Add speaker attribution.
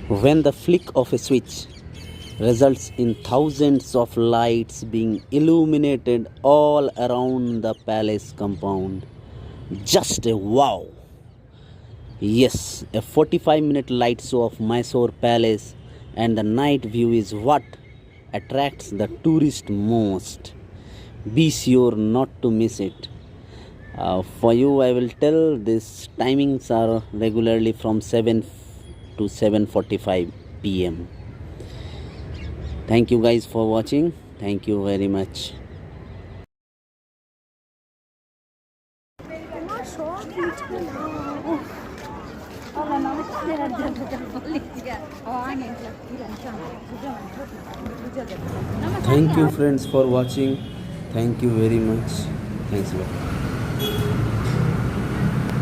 Speaker 1: When the flick of a switch results in thousands of lights being illuminated all around the palace compound. Just a wow! Yes, a 45-minute light show of Mysore Palace and the night view is what attracts the tourist most. Be sure not to miss it. For you, I will tell these timings are regularly from 7 to 7:45 p.m. Thank you guys for watching. Thank you very much. Thank you friends for watching. Thank you very much. Thanks a lot.